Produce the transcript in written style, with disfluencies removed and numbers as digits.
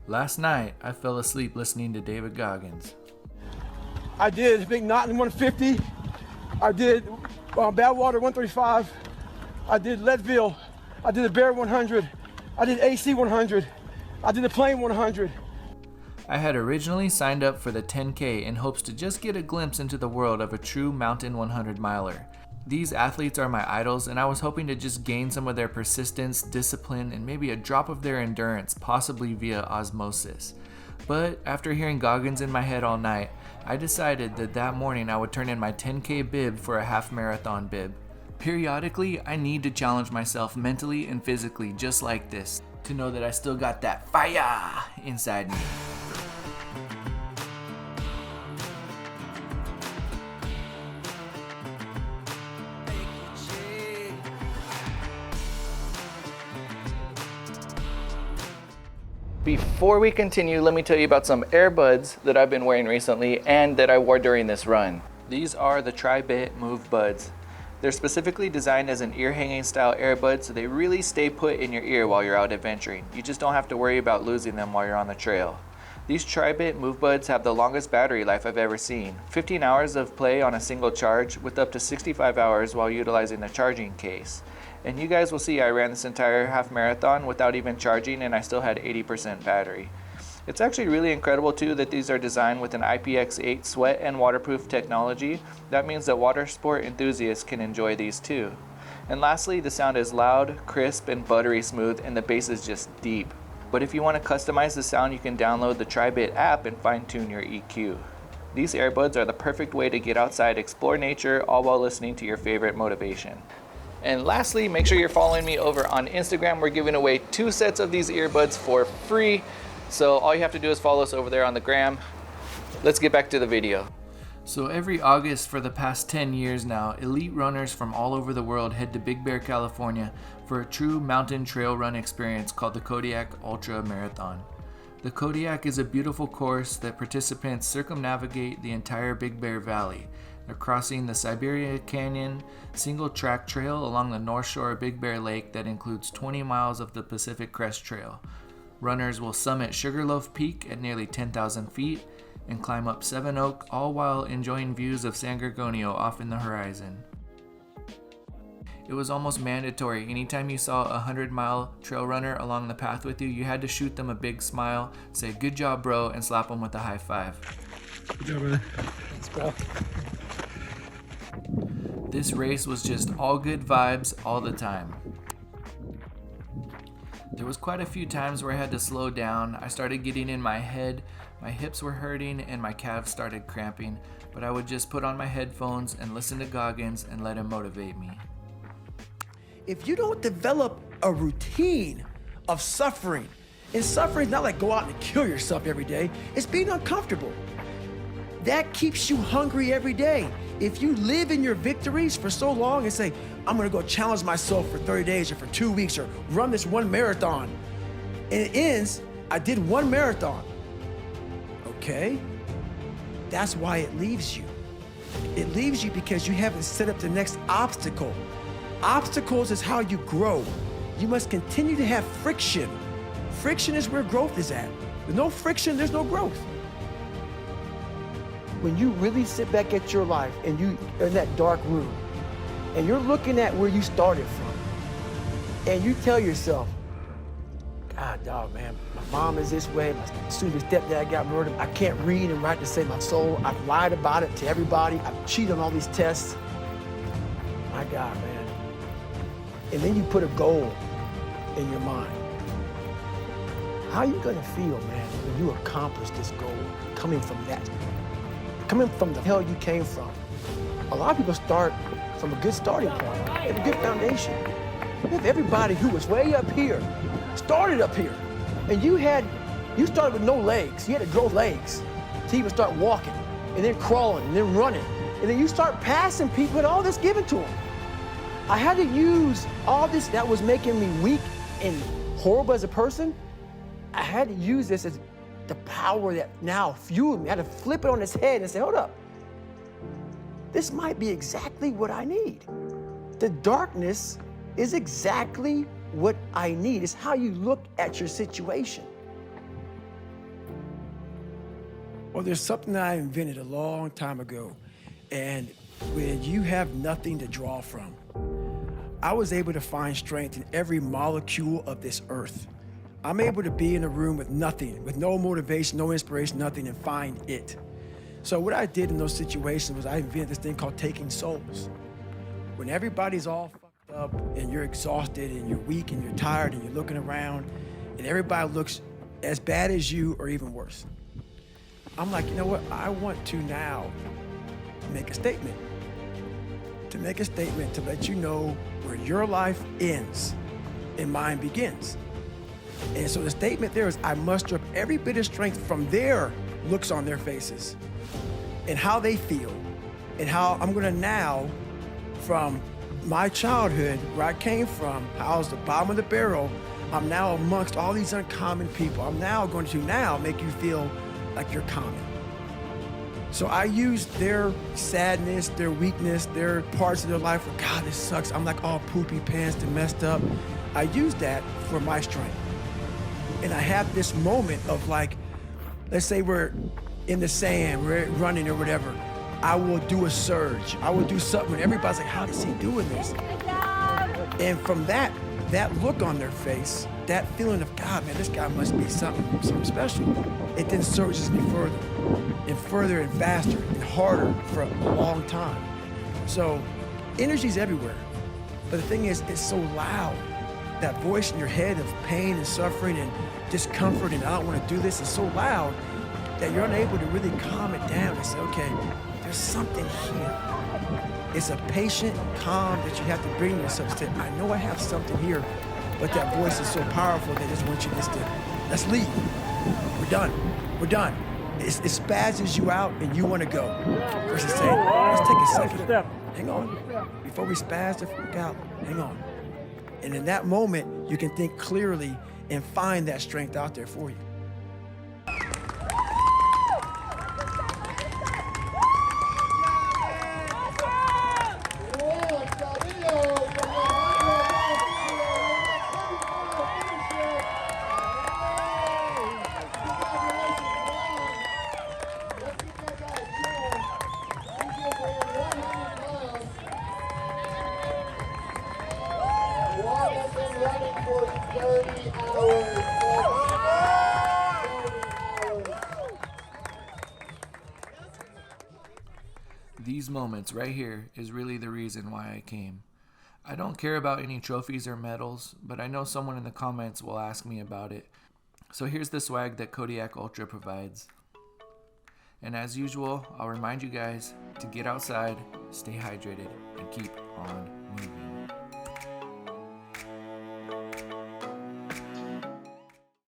Last night, I fell asleep listening to David Goggins. I did Big Knot in 150. I did Badwater 135. I did Leadville. I did the Bear 100. I did AC 100. I did the Plain 100. I had originally signed up for the 10K in hopes to just get a glimpse into the world of a true mountain 100 miler. These athletes are my idols, and I was hoping to just gain some of their persistence, discipline, and maybe a drop of their endurance, possibly via osmosis. But after hearing Goggins in my head all night, I decided that morning I would turn in my 10K bib for a half marathon bib. Periodically, I need to challenge myself mentally and physically just like this, to know that I still got that fire inside me. Before we continue, let me tell you about some earbuds that I've been wearing recently and that I wore during this run. These are the Tri-Bit Move Buds. They're specifically designed as an ear hanging style earbud, so they really stay put in your ear while you're out adventuring. You just don't have to worry about losing them while you're on the trail. These Tri-Bit Move Buds have the longest battery life I've ever seen. 15 hours of play on a single charge with up to 65 hours while utilizing the charging case. And you guys will see I ran this entire half marathon without even charging, and I still had 80% battery. It's actually really incredible too that these are designed with an IPX8 sweat and waterproof technology. That means that water sport enthusiasts can enjoy these too. And lastly, the sound is loud, crisp, and buttery smooth, and the bass is just deep. But if you want to customize the sound, you can download the Tri-Bit app and fine-tune your EQ. These earbuds are the perfect way to get outside, explore nature, all while listening to your favorite motivation. And lastly, make sure you're following me over on Instagram. We're giving away 2 sets of these earbuds for free. So all you have to do is follow us over there on the gram. Let's get back to the video. So every August for the past 10 years now, elite runners from all over the world head to Big Bear, California for a true mountain trail run experience called the Kodiak Ultra Marathon. The Kodiak is a beautiful course that participants circumnavigate the entire Big Bear Valley. They're crossing the Siberia Canyon single track trail along the north shore of Big Bear Lake that includes 20 miles of the Pacific Crest Trail. Runners will summit Sugarloaf Peak at nearly 10,000 feet and climb up Seven Oak, all while enjoying views of San Gorgonio off in the horizon. It was almost mandatory. Anytime you saw a 100-mile trail runner along the path with you, you had to shoot them a big smile, say "Good job, bro," and slap them with a high five. Good job, brother. Thanks, bro. This race was just all good vibes all the time. There was quite a few times where I had to slow down. I started getting in my head, my hips were hurting, and my calves started cramping, but I would just put on my headphones and listen to Goggins and let him motivate me. If you don't develop a routine of suffering, and suffering is not like go out and kill yourself every day, it's being uncomfortable. That keeps you hungry every day. If you live in your victories for so long and say, I'm gonna go challenge myself for 30 days or for 2 weeks or run this one marathon, and it ends, I did one marathon. Okay, that's why it leaves you. It leaves you because you haven't set up the next obstacle. Obstacles is how you grow. You must continue to have friction. Friction is where growth is at. With no friction, there's no growth. When you really sit back at your life and you are in that dark room and you're looking at where you started from and you tell yourself, God, dog, man, my mom is this way, my stupid stepdad got murdered, I can't read and write to save my soul, I've lied about it to everybody, I've cheated on all these tests. My God, man. And then you put a goal in your mind. How are you gonna feel, man, when you accomplish this goal coming from that? Coming from the hell you came from. A lot of people start from a good starting point, have a good foundation. You have everybody who was way up here, started up here. And you started with no legs. You had to grow legs till you would start walking, and then crawling, and then running. And then you start passing people and all this given to them. I had to use all this that was making me weak and horrible as a person. I had to use this as the power that now fueled me. I had to flip it on its head and say, hold up. This might be exactly what I need. The darkness is exactly what I need. It's how you look at your situation. Well, there's something that I invented a long time ago. And when you have nothing to draw from, I was able to find strength in every molecule of this earth. I'm able to be in a room with nothing, with no motivation, no inspiration, nothing, and find it. So what I did in those situations was I invented this thing called taking souls. When everybody's all fucked up and you're exhausted and you're weak and you're tired and you're looking around and everybody looks as bad as you or even worse, I'm like, you know what? I want to now make a statement. To make a statement to let you know where your life ends and mine begins. And so the statement there is, I muster up every bit of strength from their looks on their faces and how they feel and how I'm gonna now, from my childhood, where I came from, how I was the bottom of the barrel, I'm now amongst all these uncommon people. I'm now going to now make you feel like you're common. So I use their sadness, their weakness, their parts of their life where, God, this sucks. I'm like all poopy pants and messed up. I use that for my strength. And I have this moment of like, let's say we're in the sand, we're running or whatever. I will do a surge. I will do something. Everybody's like, how is he doing this? And from that look on their face, that feeling of, God, man, this guy must be something special. It then surges me further and faster and harder for a long time. So energy's everywhere. But the thing is, it's so loud. That voice in your head of pain and suffering and discomfort and I don't want to do this is so loud that you're unable to really calm it down and say, okay, there's something here. It's a patient calm that you have to bring yourself to. I know I have something here, but that voice is so powerful that I just want you just to, let's leave. We're done. We're done. It spazzes you out and you want to go. Versus saying, let's take a second. Hang on. Before we spaz the fuck out, hang on. And in that moment, you can think clearly and find that strength out there for you. These moments right here is really the reason why I came. I don't care about any trophies or medals, but I know someone in the comments will ask me about it. So here's the swag that Kodiak Ultra provides. And as usual, I'll remind you guys to get outside, stay hydrated, and keep on moving.